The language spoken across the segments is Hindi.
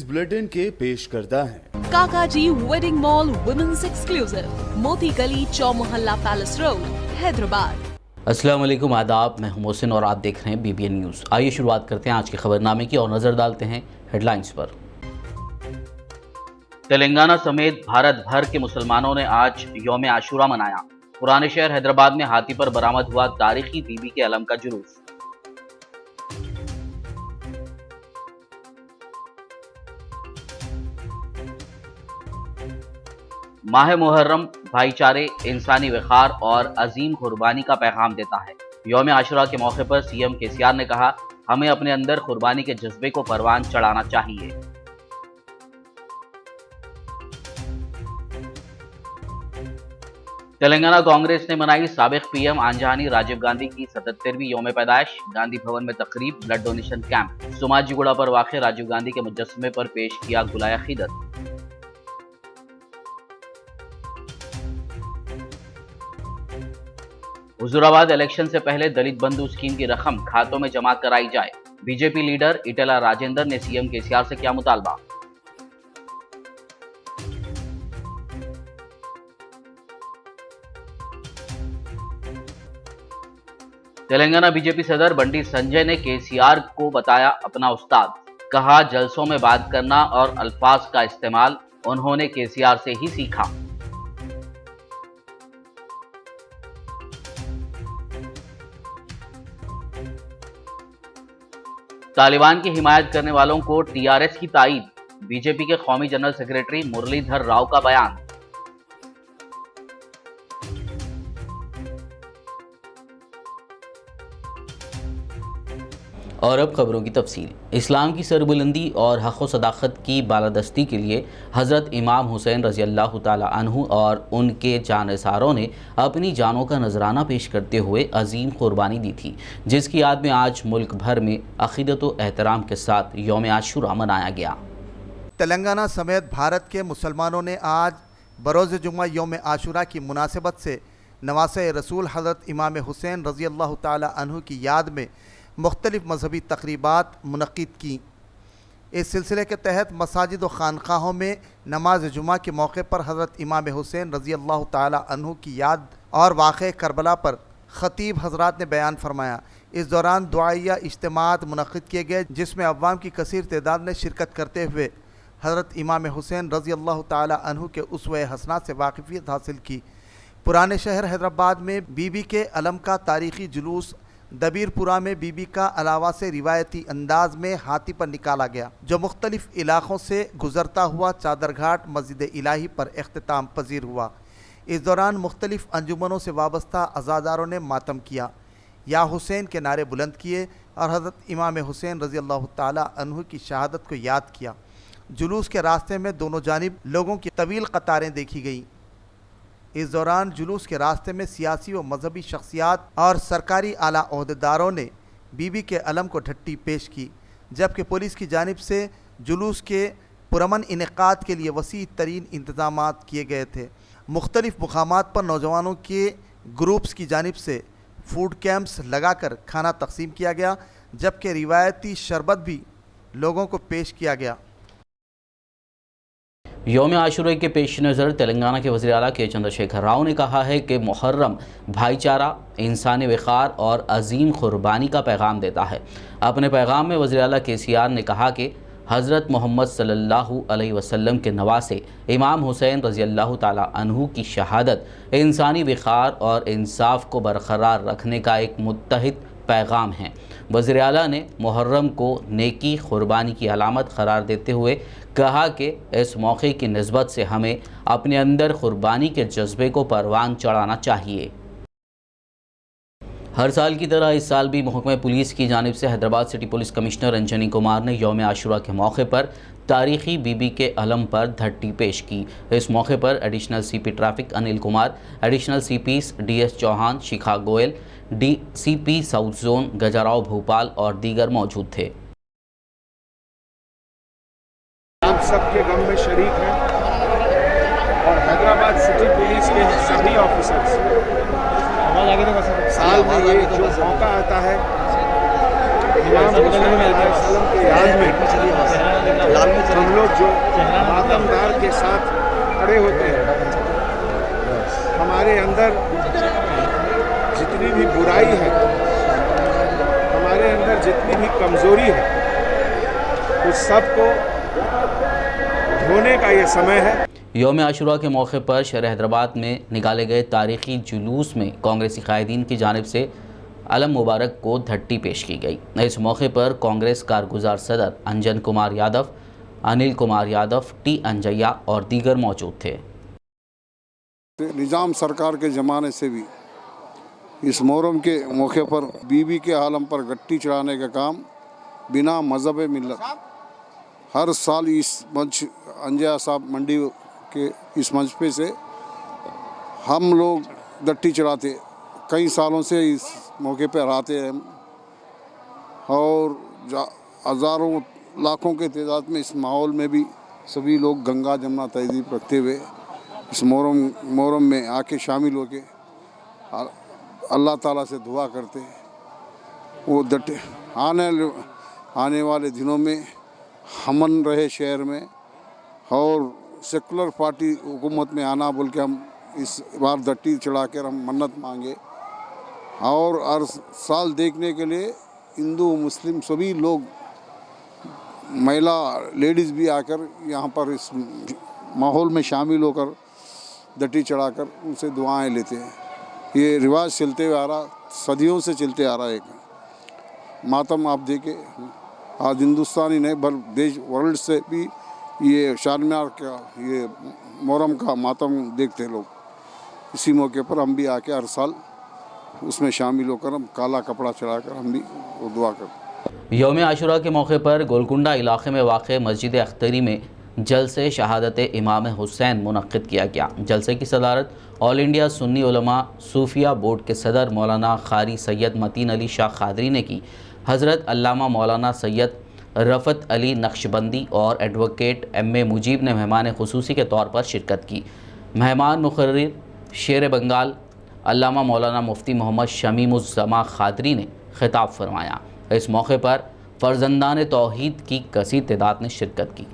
बुलेटिन के पेश करता है काकाजी वेडिंग मॉल वुमेन्स एक्सक्लूसिव, मोती गली, चौमोहल्ला पैलेस रोड, हैदराबाद। अस्सलाम वालेकुम, आदाब। मैं हूं मोहसिन और आप देख रहे हैं BBN न्यूज़। आइए शुरुआत करते हैं आज के खबरनामे की और नजर डालते हैं हेडलाइंस पर। तेलंगाना समेत भारत भर के मुसलमानों ने आज यौम आशूरा मनाया। पुराने शहर हैदराबाद में हाथी पर बरामद हुआ तारीखी बीबी के अलम का जुलूस। माह मुहर्रम भाईचारे, इंसानी वक़ार और अजीम कुर्बानी का पैगाम देता है। यौम आशुरा के मौके पर CM KCR ने कहा, हमें अपने अंदर कुर्बानी के जज्बे को परवान चढ़ाना चाहिए। तेलंगाना कांग्रेस ने मनाई साबिक PM आंजहानी राजीव गांधी की 77वीं यौम पैदाइश। गांधी भवन में तकरीब, ब्लड डोनेशन कैंप। सोमाजीगुड़ा पर वाक़े राजीव गांधी के मुजस्समे पर पेश किया गुलाय अक़ीदत। हुजूराबाद इलेक्शन से पहले दलित बंधु स्कीम की रकम खातों में जमा कराई जाए। बीजेपी लीडर इटेला राजेंद्र ने CM KCR से किया मुतालबा। तेलंगाना बीजेपी सदर बंडी संजय ने KCR को बताया अपना उस्ताद। कहा, जलसों में बात करना और अल्फाज का इस्तेमाल उन्होंने KCR से ही सीखा। तालिबान की हिमायत करने वालों को TRS की ताईद। बीजेपी के कौमी जनरल सेक्रेटरी मुरलीधर राव का बयान। और अब खबरों की तफसील। इस्लाम की सरबुलंदी और हक़ व सदाक़त की बालादस्ती के लिए हज़रत इमाम हुसैन रज़ी अल्लाह ताला अन्हु और उनके जानसारों ने अपनी जानों का नजराना पेश करते हुए अजीम कुर्बानी दी थी, जिसकी याद में आज मुल्क भर में अक़ीदत व एहतराम के साथ यौम आशूरा मनाया गया। तेलंगाना समेत भारत के मुसलमानों ने आज बरोज़ जुम्मा यौम आशूरा की मुनासिबत से नवासे रसूल हज़रत इमाम हुसैन रज़ी अल्लाह ताला अन्हु की याद में मुख्तलिफ़ मजहबी तक़रीबात मुनक़्क़िद की। इस सिलसिले के तहत मसाजिद व खानक़ाहों में नमाज जुमा के मौके पर हज़रत इमाम हुसैन रज़ी अल्लाह ताला अन्हु की याद और वाक़े करबला पर ख़तीब हज़रात ने बयान फरमाया। इस दौरान दुआइया इज्तिमात मुनक़्क़िद किए गए, जिसमें अवाम की कसीर तादाद ने शिरकत करते हुए हज़रत इमाम हुसैन रज़ी अल्लाह ताला अन्हु के उसवे हसना से वाक़िफ़ियत हासिल की। पुराने शहर हैदराबाद में बीबी के अलम का तारीख़ी जुलूस दबीरपुरा में बीबी का अलावा से रिवायती अंदाज में हाथी पर निकाला गया, जो मुख्तलिफ इलाक़ों से गुजरता हुआ चादरघाट मस्जिद इलाही पर इख्तिताम पजीर हुआ। इस दौरान मुख्तलिफ अंजुमनों से वाबस्ता अज़ादारों ने मातम किया, या हुसैन के नारे बुलंद किए और हज़रत इमाम हुसैन रज़ी अल्लाह ताला अन्हु की शहादत को याद किया। जुलूस के रास्ते में दोनों जानिब लोगों की तवील कतारें देखी गईं। इस दौरान जुलूस के रास्ते में सियासी व मजहबी शख्सियात और सरकारी आला ओहदेदारों ने बीबी के अलम को ढट्टी पेश की, जबकि पुलिस की जानिब से जुलूस के पुरअमन इनेकाद के लिए वसी तरीन इंतजामात किए गए थे। मुख्तलिफ मुकामात पर नौजवानों के ग्रुप्स की जानिब से फूड कैंप्स लगाकर खाना तकसीम किया गया, जबकि रिवायती शरबत भी लोगों को पेश किया गया। यौम आशूरा के पेश नज़र तेलंगाना के वज़ीर आला के चंद्रशेखर राव ने कहा है कि मुहर्रम भाईचारा, इंसानी वक़ार और अजीम कुर्बानी का पैगाम देता है। अपने पैगाम में वज़ीर आला KCR ने कहा कि हज़रत मोहम्मद सल्लल्लाहु अलैहि वसल्लम के नवासे इमाम हुसैन रज़ी अल्लाह ताला अन्हु की शहादत इंसानी वक़ार और इंसाफ को बरकरार रखने का एक मुत्तहिद पैगाम है। वज़ीर आला ने मुहर्रम को नेकी कुर्बानी की अलामत करार देते हुए कहा कि इस मौके की निस्बत से हमें अपने अंदर कुर्बानी के जज्बे को परवान चढ़ाना चाहिए। हर साल की तरह इस साल भी महकमा पुलिस की जानिब से Hyderabad city police commissioner Anjani Kumar ने यौम आशूरा के मौके पर तारीख़ी बीबी के अलम पर धट्टी पेश की। इस मौके पर additional CP traffic Anil Kumar, additional CPs DS Chauhan, Shikha Goyal, DCP south zone Gajarao Bhopal और दीगर मौजूद थे। हम सबके गम में शरीक हैं और हैदराबाद सिटी पुलिस के सभी ऑफिसर्स साल में ये जो मौका आता है इमाम हुसैन अलैहिस्सलाम के याद में हम लोग जो मातमदार के साथ खड़े होते हैं, हमारे अंदर जितनी भी बुराई है, हमारे अंदर जितनी भी कमज़ोरी है, उस सब को धोने का ये समय है। यौम आशुरा के मौके पर शहर हैदराबाद में निकाले गए तारीखी जुलूस में कांग्रेसी कायदीन की जानिब से अलम मुबारक को धट्टी पेश की गई। इस मौके पर कांग्रेस कारगुजार सदर अंजन कुमार यादव, अनिल कुमार यादव, टी अंजैया और दीगर मौजूद थे। निज़ाम सरकार के ज़माने से भी इस मुहर्रम के मौके पर बीबी के आलम पर गट्टी चढ़ाने का काम बिना मज़हब मिल्लत हर साल इस मंच अंजया साहब मंडी के इस मंच पे से हम लोग गट्टी चढ़ाते, कई सालों से इस मौके पर आते हैं और हज़ारों लाखों के तादाद में इस माहौल में भी सभी लोग गंगा जमुना तहजीब रखते हुए इस मुहर्रम में आके शामिल होके अल्लाह ताला से दुआ करते हैं। वो डटे आने वाले दिनों में अमन रहे शहर में और सेकुलर पार्टी हुकूमत में आना बोल के हम इस बार डट्टी चढ़ा कर हम मन्नत मांगे और हर साल देखने के लिए हिंदू मुस्लिम सभी लोग, महिला लेडीज़ भी आकर यहाँ पर इस माहौल में शामिल होकर डट्टी चढ़ाकर उनसे दुआएं लेते हैं। ये रिवाज चलते हुए आ रहा, सदियों से चलते आ रहा है। एक मातम आप देखे आज हिंदुस्तानी नहीं बल देश वर्ल्ड से भी ये शानमार का ये मुहर्रम का मातम देखते हैं लोग। इसी मौके पर हम भी आके हर साल उसमें शामिल होकर हम काला कपड़ा चढ़ाकर हम भी वो दुआ करते। यौम आशुरा के मौके पर गोलकुंडा इलाके में वाक़ मस्जिद अख्तरी में जलसे शहादत इमाम हुसैन मुनक्किद किया गया। जलसे की सदारत ऑल इंडिया सुन्नी उलमा सूफिया बोर्ड के सदर मौलाना कारी सैयद मतीन अली शाह खादरी ने की। हज़रत अल्लामा मौलाना सैयद रफ़त अली नक्शबंदी और एडवोकेट एम.ए. मुजीब ने मेहमान खुसूसी के तौर पर शिरकत की। मेहमान मुक़र्रिर शेर बंगाल अल्लामा मौलाना मुफ्ती मोहम्मद शमीमुज़्ज़मा खादरी ने खिताब फरमाया। इस मौके पर फ़र्जंदान तौहीद की कसीर तादाद ने शिरकत की।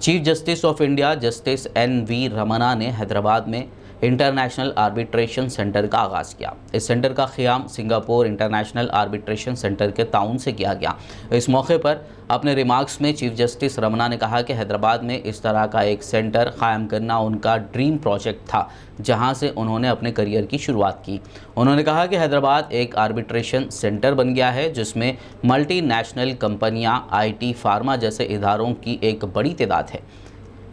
Chief justice of India justice N.V. Ramana ने हैदराबाद में इंटरनेशनल आर्बिट्रेशन सेंटर का आगाज़ किया। इस सेंटर का क़याम सिंगापुर इंटरनेशनल आर्बिट्रेशन सेंटर के ताउन से किया गया। इस मौके पर अपने रिमार्क्स में चीफ जस्टिस रमना ने कहा कि हैदराबाद में इस तरह का एक सेंटर क़ायम करना उनका ड्रीम प्रोजेक्ट था, जहां से उन्होंने अपने करियर की शुरुआत की। उन्होंने कहा कि हैदराबाद एक आर्बिट्रेशन सेंटर बन गया है जिसमें मल्टीनेशनल कंपनियां, IT, फार्मा जैसे इदारों की एक बड़ी तादाद है।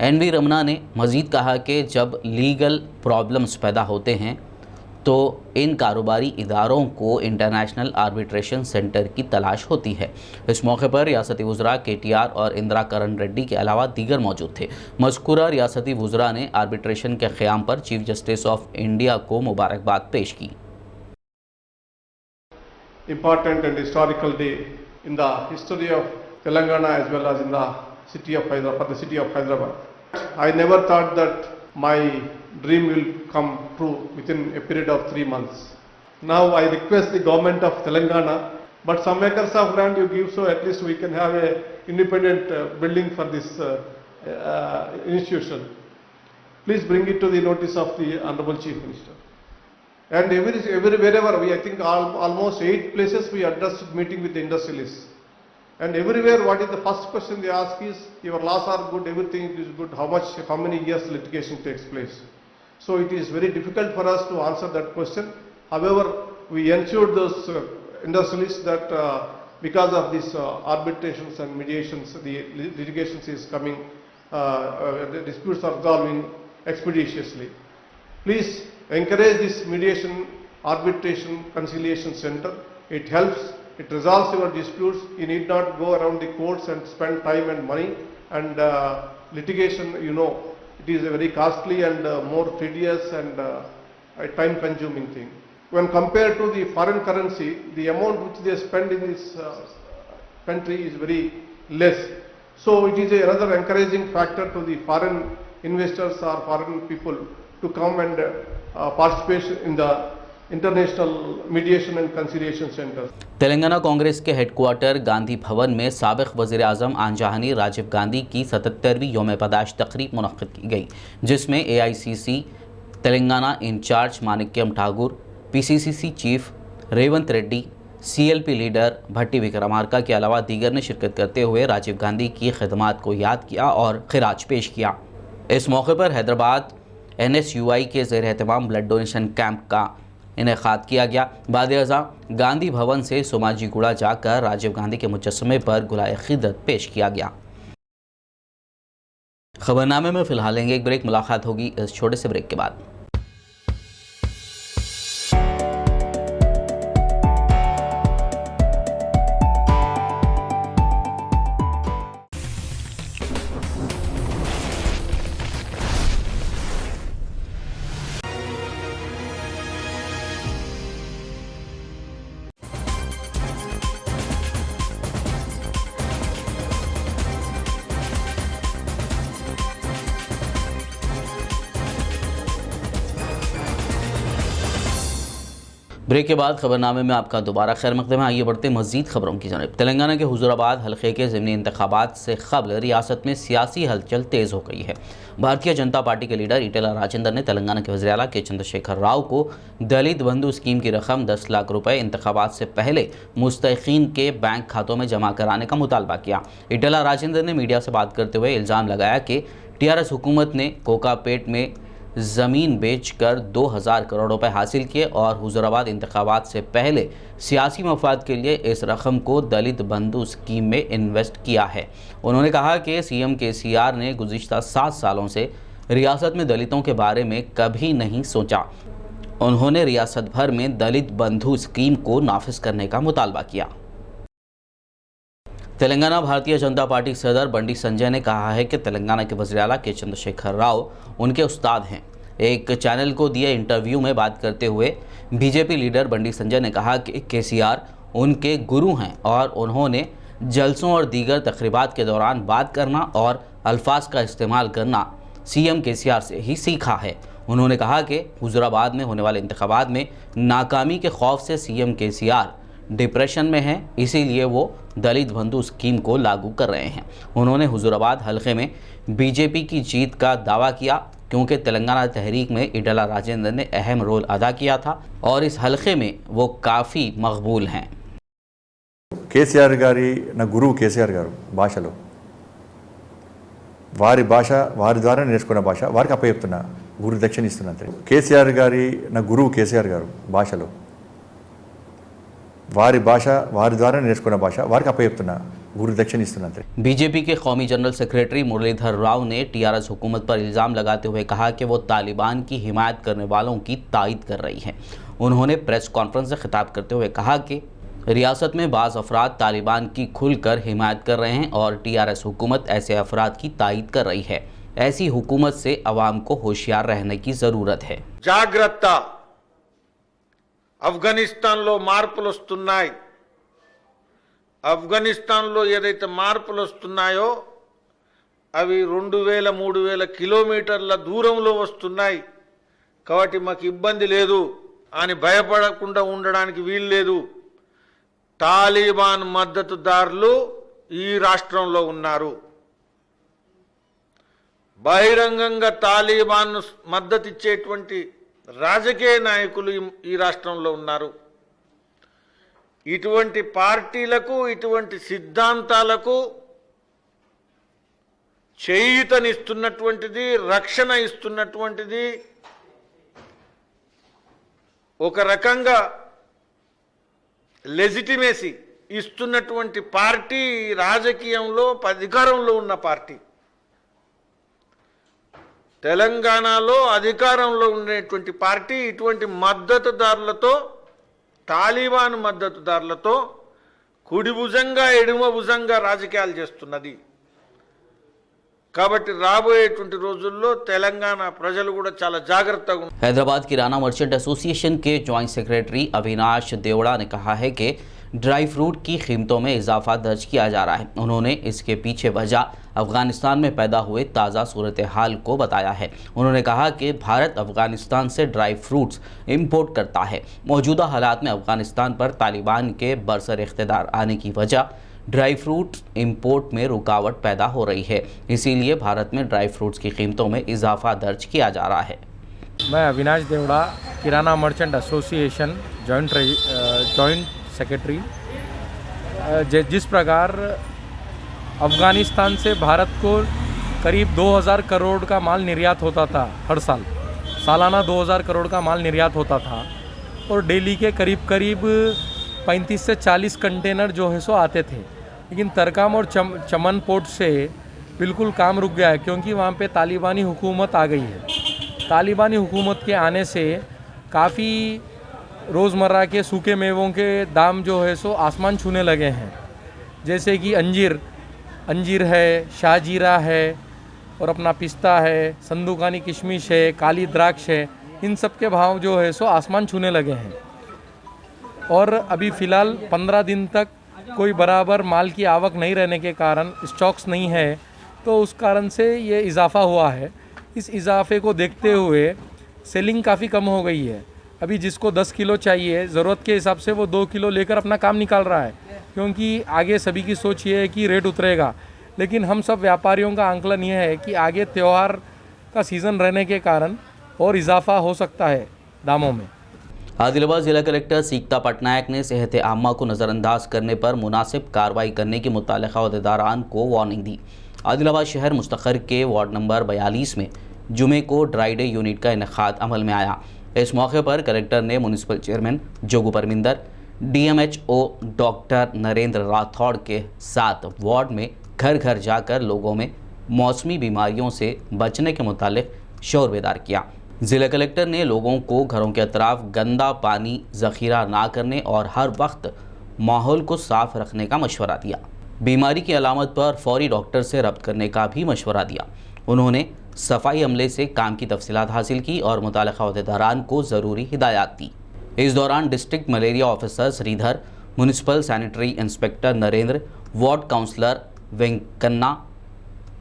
N.V. रमना ने मज़ीद कहा कि जब लीगल प्रॉब्लम्स पैदा होते हैं तो इन कारोबारी इदारों को इंटरनेशनल आर्बिट्रेशन सेंटर की तलाश होती है। इस मौके पर रियासती वज़रा KTR और इंदिरा करण रेड्डी के अलावा दीगर मौजूद थे। मज़कूरा रियासती वज़रा ने आर्बिट्रेशन के क़याम पर चीफ जस्टिस ऑफ इंडिया को मुबारकबाद पेश की। Important and historical day in the history of Telangana as well as in the city of Hyderabad, for the city of Hyderabad. I never thought that my dream will come true within a period of 3 months. Now I request the government of Telangana, but some acres of land you give, so at least we can have a independent building for this institution. Please bring it to the notice of the Honorable Chief Minister. And wherever we, I think almost 8 places we addressed meeting with the industrialists. And everywhere, what is the first question they ask is, your laws are good, everything is good, how many years litigation takes place? So it is very difficult for us to answer that question. However, we ensured those industrialists that because of these arbitrations and mediations, the litigations is coming, the disputes are resolving expeditiously. Please encourage this mediation, arbitration, conciliation center. It helps. It resolves your disputes. You need not go around the courts and spend time and money. And litigation, you know, it is a very costly and more tedious and a time-consuming thing. When compared to the foreign currency, the amount which they spend in this country is very less. So it is another encouraging factor to the foreign investors or foreign people to come and participate in the international mediation and conciliation centers. Telangana Congress के हेडक्वार्टर गांधी भवन में साबिक वज़ीर आज़म आंजहानी राजीव गांधी की 77वीं यौम पैदाइश तकरीब मुनक्किद की गई, जिसमें AICC Telangana incharge Manickam Tagore, PCCC chief Revanth Reddy, CLP leader Bhatti Vikramarka के अलावा दीगर ने शिरकत करते हुए राजीव गांधी की खिदमात को याद किया और खिराज पेश किया। इस मौके पर हैदराबाद NSUI के ज़ेर एहतमाम ब्लड डोनेशन कैंप का इनेकाद किया गया। बाद-ए-अज़ा गांधी भवन से सोमाजीगुड़ा जाकर राजीव गांधी के मुजस्समे पर गुलाए खिदमत पेश किया गया। खबरनामे में फिलहाल लेंगे एक ब्रेक, मुलाकात होगी इस छोटे से ब्रेक के बाद। ब्रेक के बाद खबरनामे में आपका दोबारा खैर मकदम है। आइए बढ़ते मज़ीद खबरों की जानिब। तेलंगाना के हुजूराबाद हल्के के ज़िमनी इंतखाबात से कबल रियासत में सियासी हलचल तेज़ हो गई है। भारतीय जनता पार्टी के लीडर ईटेला राजेंद्र ने तेलंगाना के वज़ीर आला के चंद्रशेखर राव को दलित बंधु स्कीम की रकम 10 लाख रुपए इंतखाबात से पहले मुस्तहिकीन के बैंक खातों में जमा कराने का मुतालबा किया। ईटेला राजेंद्र ने मीडिया से बात करते हुए इल्ज़ाम लगाया कि TRS हुकूमत ने कोकापेट में ज़मीन बेचकर 2000 करोड़ रुपए हासिल किए और हुजूराबाद इंतखाबात से पहले सियासी मफाद के लिए इस रकम को दलित बंधु स्कीम में इन्वेस्ट किया है। उन्होंने कहा कि CM KCR ने गुज़िश्ता 7 सालों से रियासत में दलितों के बारे में कभी नहीं सोचा। उन्होंने रियासत भर में दलित बंधु स्कीम को नाफिज करने का मुतालबा किया। तेलंगाना भारतीय जनता पार्टी सदर बंडी संजय ने कहा है कि तेलंगाना के वज़ीर आला के चंद्रशेखर राव उनके उस्ताद हैं। एक चैनल को दिए इंटरव्यू में बात करते हुए BJP लीडर बंडी संजय ने कहा कि KCR उनके गुरु हैं और उन्होंने जलसों और दीगर तकरीबात के दौरान बात करना और अल्फाज का इस्तेमाल करना CM KCR से ही सीखा है। उन्होंने कहा कि हुजूराबाद में होने वाले इंतखाबात में नाकामी के खौफ से CM KCR डिप्रेशन में हैं, इसीलिए वो दलित बंधु स्कीम को लागू कर रहे हैं। उन्होंने हुजूराबाद हल्के में BJP की जीत का दावा किया क्योंकि तेलंगाना तहरीक में ईटेला राजेंद्र ने अहम रोल अदा किया था और इस हल्के में वो काफ़ी मकबूल हैं। KCR గారి నా గురువు KCR గారు భాషలో వారి భాష వారి ద్వారా నేర్చుకున్న భాష వారికి అప్పచెప్తున్నా, గురు దక్షిణ ఇస్తున్నా అంతే। KCR గారి నా గురువు KCR గారు భాషలో వారి భాష వారి ద్వారా నేర్చుకున్న భాష వారికి అప్పచెప్తున్నా, गुरु दक्षिण इस्तेमाल। BJP के कौमी जनरल सेक्रेटरी मुरलीधर राव ने TRS हुकूमत पर इल्ज़ाम लगाते हुए कहा कि वो तालिबान की हिमायत करने वालों की तायद कर रही है। उन्होंने प्रेस कॉन्फ्रेंस से खिताब करते हुए कहा कि रियासत में बाज़ अफराद तालिबान की खुलकर हिमायत कर रहे हैं और TRS हुकूमत ऐसे अफराद की तायद कर रही है। ऐसी हुकूमत से अवाम को होशियार रहने की ज़रूरत है। జాగ్రత్త, ఆఫ్ఘనిస్తాన్లో మార్పులు వస్తున్నాయి। ఆఫ్ఘనిస్తాన్లో ఏదైతే మార్పులు వస్తున్నాయో అవి 2000-3000 కిలోమీటర్ల దూరంలో వస్తున్నాయి కాబట్టి మాకు ఇబ్బంది లేదు అని భయపడకుండా ఉండడానికి వీలు లేదు। తాలిబాన్ మద్దతుదారులు ఈ రాష్ట్రంలో ఉన్నారు। బహిరంగంగా తాలిబాన్ మద్దతు ఇచ్చేటువంటి రాజకీయ నాయకులు ఈ రాష్ట్రంలో ఉన్నారు। ఇటువంటి పార్టీలకు ఇటువంటి సిద్ధాంతాలకు చేయూతనిస్తున్నటువంటిది, రక్షణ ఇస్తున్నటువంటిది ఒక రకంగా లెజిటిమేసీ ఇస్తున్నటువంటి పార్టీ రాజకీయంలో అధికారంలో ఉన్న పార్టీ। తెలంగాణలో అధికారంలో ఉండేటువంటి పార్టీ ఇటువంటి మద్దతుదారులతో, తాలిబాన్ మద్దతుదారులతో కుడి భుజంగా ఎడమ భుజంగా రాజకీయాలు చేస్తున్నది। కాబట్టి రాబోయేటువంటి రోజుల్లో తెలంగాణ ప్రజలు కూడా చాలా జాగ్రత్తగా। हैदराबाद किराना मर्चेंट एसोसिएशन के जॉइंट सेक्रेटरी अविनाश देवड़ा ने कहा है कि ड्राई फ्रूट की कीमतों में इजाफा दर्ज किया जा रहा है। उन्होंने इसके पीछे वजह अफगानिस्तान में पैदा हुए ताज़ा सूरत हाल को बताया है। उन्होंने कहा कि भारत अफगानिस्तान से ड्राई फ्रूट्स इंपोर्ट करता है। मौजूदा हालात में अफगानिस्तान पर तालिबान के बरसर इख्तिदार आने की वजह ड्राई फ्रूट इंपोर्ट में रुकावट पैदा हो रही है, इसीलिए भारत में ड्राई फ्रूट्स की कीमतों में इजाफा दर्ज किया जा रहा है। मैं अविनाश देवड़ा, किराना मर्चेंट एसोसिएशन जॉइंट सेक्रेटरी। जिस प्रकार अफ़गानिस्तान से भारत को करीब 2000 करोड़ का माल निर्यात होता था हर साल, सालाना 2000 करोड़ का माल निर्यात होता था और डेली के करीब 35 से 40 कंटेनर जो है सो आते थे। लेकिन तरकाम और चमन पोर्ट से बिल्कुल काम रुक गया है, क्योंकि वहाँ पे तालिबानी हुकूमत आ गई है। तालिबानी हुकूमत के आने से काफ़ी रोज़मर्रा के सूखे मेवों के दाम जो है सो आसमान छूने लगे हैं, जैसे कि अंजीर है, शाहजीरा है और अपना पिस्ता है, संदूकानी किशमिश है, काली द्राक्ष है, इन सब के भाव जो है सो आसमान छूने लगे हैं। और अभी फ़िलहाल 15 दिन तक कोई बराबर माल की आवक नहीं रहने के कारण स्टॉक्स नहीं है, तो उस कारण से ये इजाफ़ा हुआ है। इस इजाफे को देखते हुए सेलिंग काफ़ी कम हो गई है। अभी जिसको 10 किलो चाहिए, ज़रूरत के हिसाब से वो 2 किलो लेकर अपना काम निकाल रहा है, क्योंकि आगे सभी की सोच ये है कि रेट उतरेगा। लेकिन हम सब व्यापारियों का आंकलन ये है कि आगे त्यौहार का सीज़न रहने के कारण और इजाफा हो सकता है दामों में। आदिलाबाद जिला कलेक्टर सीकता पटनायक ने सेहत आम्मा को नज़रअंदाज करने पर मुनासिब कार्रवाई करने की मुतल्लिक़ा अहदेदारान को वार्निंग दी। आदिलाबाद शहर मुस्तखर के वार्ड नंबर 42 में जुमे को ड्राई डे यूनिट का इनेकाद अमल में आया। इस मौके पर कलेक्टर ने municipal chairman Jogu Parminder, DMHO doctor Narendra Rathore के साथ वार्ड में घर घर जाकर लोगों में मौसमी बीमारियों से बचने के मुतालिक शोर बेदार किया। ज़िला कलेक्टर ने लोगों को घरों के अतराफ गंदा पानी ज़ख़ीरा ना करने और हर वक्त माहौल को साफ़ रखने का मशवरा दिया। बीमारी की अलामत पर फौरी डॉक्टर से रब्त करने का भी मशवरा दिया। उन्होंने सफाई अमले से काम की तफसीलात हासिल की और मुतालिका अहदेदारान को ज़रूरी हिदायत दी। इस दौरान district malaria officer Sridhar, municipal sanitary inspector Narendra, ward councillor Venkanna,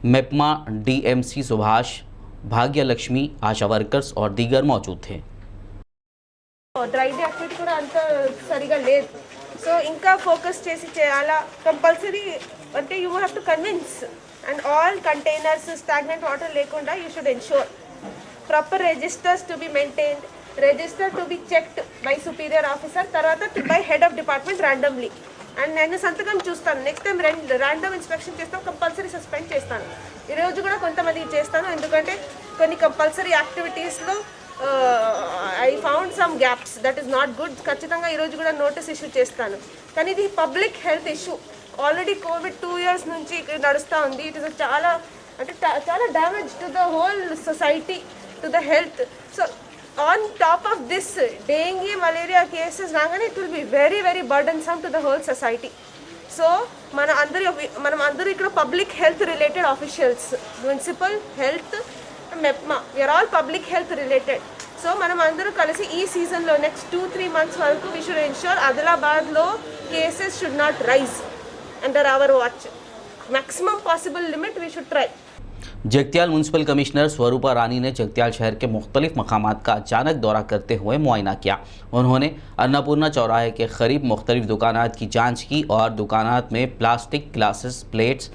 MEPMA DMC Subhash, Bhagya Lakshmi, आशा वर्कर्स और दीगर मौजूद थे। డ్రై డే యాక్టివిటీ కూడా అంత సరిగా లేదు. సో ఇంకా ఫోకస్ చేసి చేయాలా కంపల్సరీ అంటే you have to convince and all containers stagnant water లేకుండా you should ensure proper registers to be maintained, register to be checked by superior officer, తర్వాత by head of department randomly. And నేను సంతకం చూస్తాను. నెక్స్ట్ టైం ర్యాండమ్ ఇన్స్పెక్షన్ చేస్తాం, కంపల్సరీ సస్పెండ్ చేస్తాను. ఈరోజు కూడా కొంతమంది చేస్తాను, ఎందుకంటే కొన్ని కంపల్సరీ యాక్టివిటీస్లో I found some gaps that is not good. ఖచ్చితంగా ఈరోజు కూడా నోటీస్ ఇష్యూ చేస్తాను. కానీ ఇది public health issue. Already covid 2 years నుంచి నడుస్తూ ఉంది. ఇట్ ఇస్ చాలా చాలా damage to the whole society, to the health. So on top of this dengue malaria cases రాగానే it will be very very burdensome to the whole society. So మనం అందరూ ఇక్కడ public health related officials, municipal health, MEPMA, we are all public health related. So మనం అందరూ కలిసి ఈ సీజన్లో నెక్స్ట్ 2-3 months వరకు వీ షుడ్ ఎన్ష్యూర్ ఆదిలాబాద్లో cases should not rise under our watch. Maximum possible limit we should try. Jagtial municipal commissioner Swarupa Rani ने जगत्याल शहर के मुख्तलिफ मकामात का अचानक दौरा करते हुए मुआयना किया। उन्होंने अन्नपूर्णा चौराहे के करीब मुख्तलिफ दुकानात की जांच की और दुकानात में प्लास्टिक ग्लासेस, प्लेट्स,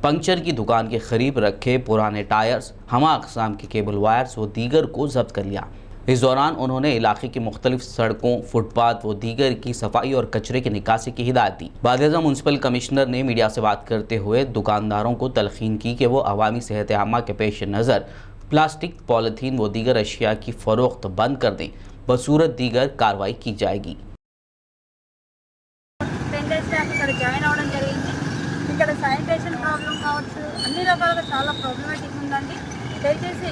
पंक्चर की दुकान के करीब रखे पुराने टायर्स, हमा अक़साम के केबल वायर्स व दीगर को जब्त कर लिया। इस दौरान उन्होंने इलाके की मुख्तलिफ सड़कों, फुटपाथ व दीगर की सफाई और कचरे की निकासी की हिदायत दी। बादशाह म्यूनसिपल कमिश्नर ने मीडिया से बात करते हुए दुकानदारों को तलखीन की कि वो अवामी सेहत आमा के पेश नज़र प्लास्टिक, पॉलीथीन व दीगर अशिया की फ़रोख्त बंद कर दें, बसूरत दीगर कार्रवाई की जाएगी। ఇక్కడ శానిటేషన్ ప్రాబ్లం కావచ్చు, అన్ని రకాలుగా చాలా ప్రాబ్లమాటిక్ ఉందండి. దయచేసి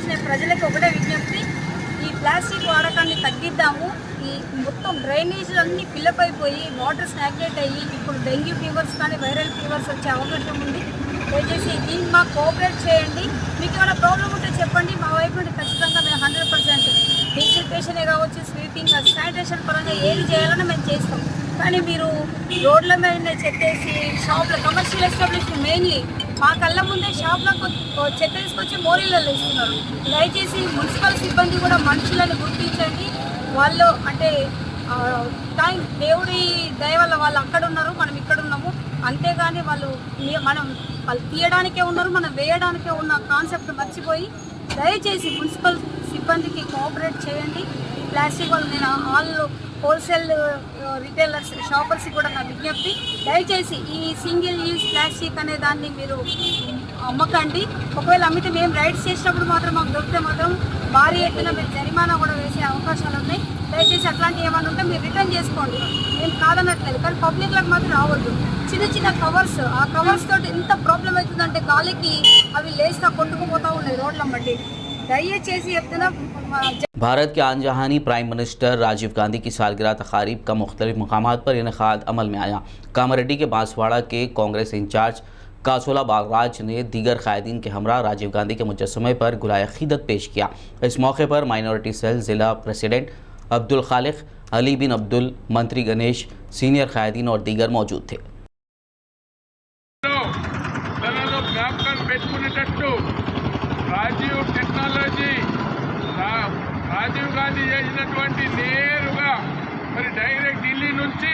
నేను ప్రజలకు ఒకటే విజ్ఞప్తి, ఈ ప్లాస్టిక్ వాడకాన్ని తగ్గిద్దాము. ఈ మొత్తం డ్రైనేజీలు అన్నీ ఫిల్అప్ అయిపోయి వాటర్ స్టాగ్నేట్ అయ్యి ఇప్పుడు డెంగ్యూ ఫీవర్స్ కానీ వైరల్ ఫీవర్స్ వచ్చే అవకాశం ఉంది. దయచేసి దీన్ని మాకు కోఆపరేట్ చేయండి. మీకు ఏమైనా ప్రాబ్లం ఉంటే చెప్పండి, మా వైపు నుండి ఖచ్చితంగా మేము 100% డిసిల్టేషనే కావచ్చు, స్వీట్ ఫిట్టింగ్ శానిటేషన్ పరంగా ఏది చేయాలన్నా మేము చేస్తాం. కానీ మీరు రోడ్ల మీద చెత్తేసి షాప్లో కమర్షియల్ ఎస్టాబ్లిష్మెంట్ మెయిన్లీ మా కళ్ళ ముందే షాప్లకు చెత్త తీసుకొచ్చి మోరీలలో ఇస్తున్నారు. దయచేసి మున్సిపల్ సిబ్బంది కూడా మనుషులను గుర్తించండి. వాళ్ళు అంటే టైం దేవుడి దయ వల్ల వాళ్ళు అక్కడ ఉన్నారు, మనం ఇక్కడ ఉన్నాము. అంతేగాని వాళ్ళు తీయడానికే ఉన్నారు, మనం వేయడానికే ఉన్న కాన్సెప్ట్ మర్చిపోయి దయచేసి మున్సిపల్ సిబ్బందికి కోఆపరేట్ చేయండి. ప్లాస్టిక్ వాళ్ళు నేను ఆల్ హోల్సేల్ రిటైలర్స్ షాపర్స్ కూడా నా విజ్ఞప్తి, దయచేసి ఈ సింగిల్ యూజ్ ప్లాస్టిక్ అనే దాన్ని మీరు అమ్మకండి. ఒకవేళ అమ్మితే మేము రైడ్స్ చేసినప్పుడు మాత్రం మాకు దొరికితే మాత్రం భారీ ఎత్తున మీరు జరిమానా కూడా వేసే అవకాశాలు ఉన్నాయి. దయచేసి అట్లాంటివి ఏమైనా ఉంటే మీరు రిటర్న్ చేసుకోండి, మేము కాదనట్లేదు. కానీ పబ్లిక్లకు మాత్రం రావద్దు. చిన్న చిన్న కవర్స్, ఆ కవర్స్ తోటి ఎంత ప్రాబ్లం అవుతుందంటే గాలికి అవి లేస్తా కొట్టుకుపోతూ ఉన్నాయి రోడ్ల మట్టి. దయచేసి చెప్తున్నా. भारत के आन जहानी प्राइम मिनिस्टर राजीव गांधी की सालगिरह तकारीब का मुख्तलिफ मकामात पर इनेकाद अमल में आया। कामारेड्डी के बांसवाड़ा के कांग्रेस इंचार्ज कासोला बागराज ने दीगर कायदीन के हमरा राजीव गांधी के मुजस्समे पर गुलाए अक़ीदत पेश किया। इस मौके पर माइनॉरिटी सेल ज़िला प्रेसिडेंट अब्दुल खालिक, अली बिन अब्दुल, मंत्री गणेश, सीनियर कायदीन और दीगर मौजूद थे। రాజీవ్ గాంధీ చేసినటువంటి నేరుగా మరి డైరెక్ట్ ఢిల్లీ నుంచి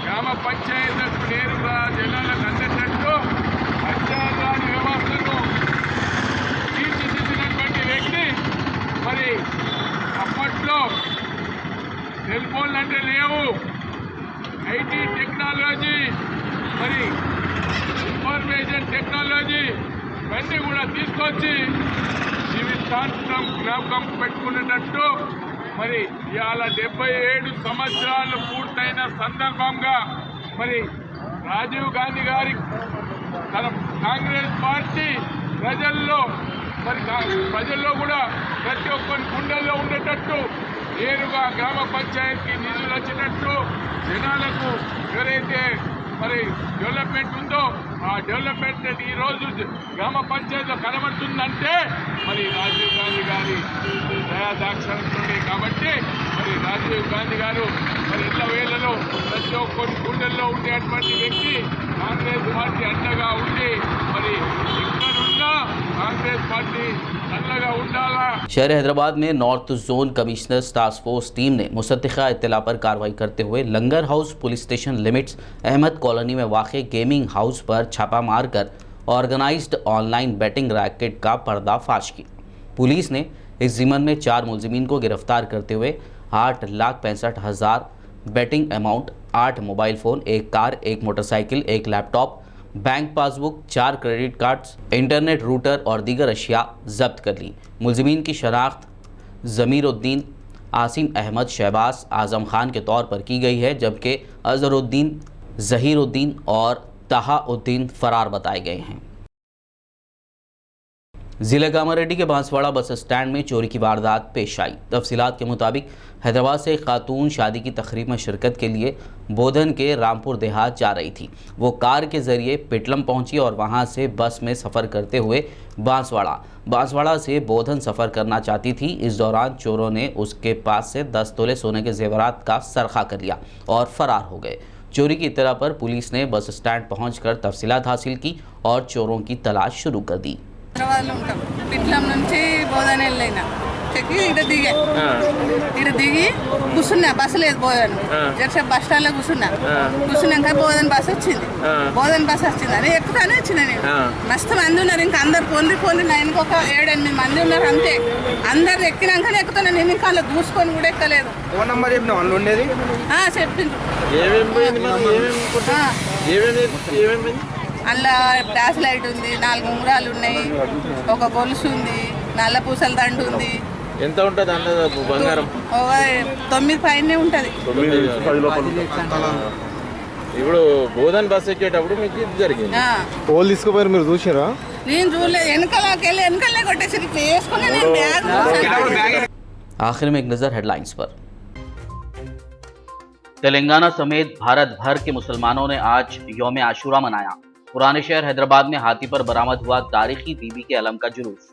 గ్రామ పంచాయతీలకు నేరుగా జనాలకు అందేటట్టు పంచాయతీ వ్యవస్థను తీర్చిదిద్దినటువంటి వ్యక్తి. మరి అప్పట్లో సెల్ ఫోన్లు అంటే లేవు, ఐటీ టెక్నాలజీ మరి ఇన్ఫర్మేషన్ టెక్నాలజీ ఇవన్నీ కూడా తీసుకొచ్చి జీవితాంతం జ్ఞాపకం పెట్టుకునేటట్టు మరి ఇవాళ 77 సంవత్సరాలు పూర్తయిన సందర్భంగా మరి రాజీవ్ గాంధీ గారి తన కాంగ్రెస్ పార్టీ ప్రజల్లో కూడా ప్రతి ఒక్కరి గుండెల్లో ఉండేటట్టు నేరుగా గ్రామ పంచాయతీకి నిధులు వచ్చేటట్టు జనాలకు ఎవరైతే మరి డెవలప్మెంట్ ఉందో ఆ డెవలప్మెంట్ ఈరోజు గ్రామ పంచాయతీలో కనబడుతుందంటే మరి రాజీవ్ గాంధీ గారి దయాదాక్షిణ్యంతోనే. కాబట్టి మరి రాజీవ్ గాంధీ గారు మరి ఎల్ల వేళలో ప్రతి ఒక్కరి గుండెల్లో ఉండేటువంటి వ్యక్తి. కాంగ్రెస్ పార్టీ అండగా ఉండి మరి ఎక్కడున్నా కాంగ్రెస్ పార్టీ అండగా ఉండాలా. शहर हैदराबाद में north zone commissioner's task force team ने मुसद्दिक़ा इत्तला पर कार्रवाई करते हुए Langar Houz police station limits Ahmed Colony में वाक़ गेमिंग हाउस पर छापा मारकर ऑर्गेनाइज्ड ऑनलाइन बैटिंग रैकेट का पर्दाफाश किया। पुलिस ने इस ज़िमन में 4 मुलजिमीन को गिरफ्तार करते हुए 8,65,000 batting amount, 8 mobile phone, 1 car, 1 motorcycle, 1 laptop, bank passbook, 4 credit cards, internet router और दीगर अशिया जब्त कर ली। मुलजिमीन की शनाख्त ज़मीरुद्दीन, आसिम अहमद, शहबाज आज़म खान के तौर पर की गई है, जबकि अज़हरुद्दीन, ज़हीरुद्दीन और तहाउद्दीन फ़रार बताए गए हैं। ज़िला कामारेड्डी के बांसवाड़ा बस स्टैंड में चोरी की वारदात पेश आई। तफसीलात के मुताबिक हैदराबाद से एक खातून शादी की तकरीब में शिरकत के लिए बोधन के रामपुर देहात जा रही थी। वो कार के ज़रिए पिटलम पहुंची और वहां से बस में सफ़र करते हुए बांसवाड़ा से बोधन सफ़र करना चाहती थी। इस दौरान चोरों ने उसके पास से 10 तोले सोने के जेवरात का सरखा कर लिया और फ़रार हो गए। चोरी की इत्तला पर पुलिस ने बस स्टैंड पहुंचकर तफसीलात हासिल की और चोरों की तलाश शुरू कर दी। పిట్లం నుంచి బోధన వెళ్ళిన చెక్కి ఇక్కడ దిగి కూర్చున్నా, బస్సు లేదు బోధన. జరసేపు బస్ స్టాండ్ లో కూర్చున్నాక బోధన బస్ వచ్చింది. అని ఎక్కుతానే వచ్చిన నేను. మస్తు మంది ఉన్నారు, ఇంకా అందరు పోండి నా ఇంకొక 7-8 మంది ఉన్నారు అంతే. అందరు ఎక్కినాకనే ఎక్కుతున్నా, నేను ఇంకా అలా దూసుకొని కూడా ఎక్కలేదు. చెప్పిండ్రు అందులో గ్యాస్ లైట్ ఉంది, 4 ఉంగరాలు ఉన్నాయి, ఒక గొలుసు ఉంది, నల్ల పూసల దండు ఉంది. ఎంత ఉంటుంది అన్నది బంగారం? 9 పైనే ఉంటుంది. ఇప్పుడు బోధన్ బస్ ఎక్కేటప్పుడు మీకు ఇది జరిగింది. పోల్ తీసుకుపోయారు, మీరు చూసారా? నేను చూడలేదు, వెనకాలే కొట్టేసి వేసుకున్నా నేను బ్యాగ్. आखिर में एक नज़र हेडलाइंस पर। तेलंगाना समेत भारत भर के मुसलमानों ने आज यौम आशूरा मनाया। पुराने शहर हैदराबाद में हाथी पर बरामद हुआ तारीखी बीबी के अलम का जुलूस।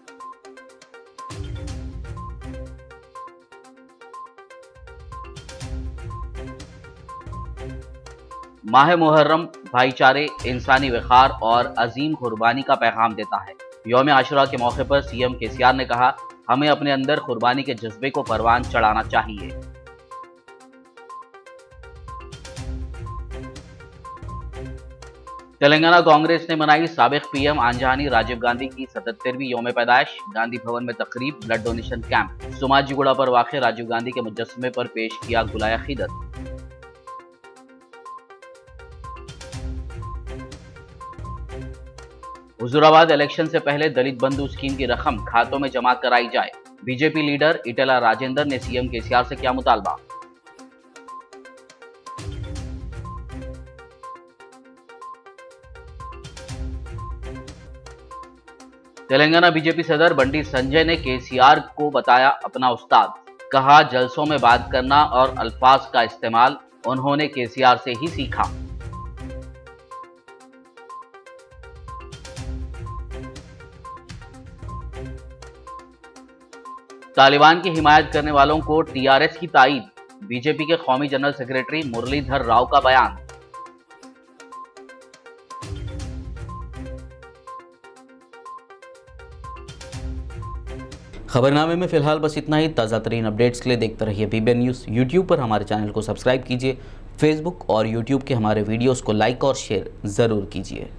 माह मुहर्रम भाईचारे, इंसानी वक़ार और अजीम कुर्बानी का पैगाम देता है। यौम आशुरा के मौके पर सीएम केसीआर ने कहा, हमें अपने अंदर कुर्बानी के जज्बे को परवान चढ़ाना चाहिए। तेलंगाना कांग्रेस ने मनाई साबिक पीएम आंजहानी राजीव गांधी की 77वीं यौम पैदाइश। गांधी भवन में तकरीब, ब्लड डोनेशन कैंप। सोमाजीगुड़ा पर वाक़ राजीव गांधी के मुजस्समे पर पेश किया गुलाए अक़ीदत। हुजूराबाद इलेक्शन से पहले दलित बंधु स्कीम की रकम खातों में जमा कराई जाए। बीजेपी लीडर इटेला राजेंद्र ने सीएम केसीआर से किया मुतालबा। तेलंगाना बीजेपी सदर बंडी संजय ने केसीआर को बताया अपना उस्ताद। कहा, जलसों में बात करना और अल्फाज का इस्तेमाल उन्होंने केसीआर से ही सीखा। तालिबान की हिमायत करने वालों को टीआरएस की ताईद। बीजेपी के कौमी जनरल सेक्रेटरी मुरलीधर राव का बयान। खबरनामे में फिलहाल बस इतना ही। ताज़ा तरीन अपडेट्स के लिए देखते रहिए बीबीएन न्यूज़। यूट्यूब पर हमारे चैनल को सब्सक्राइब कीजिए। फेसबुक और यूट्यूब के हमारे वीडियोस को लाइक और शेयर ज़रूर कीजिए।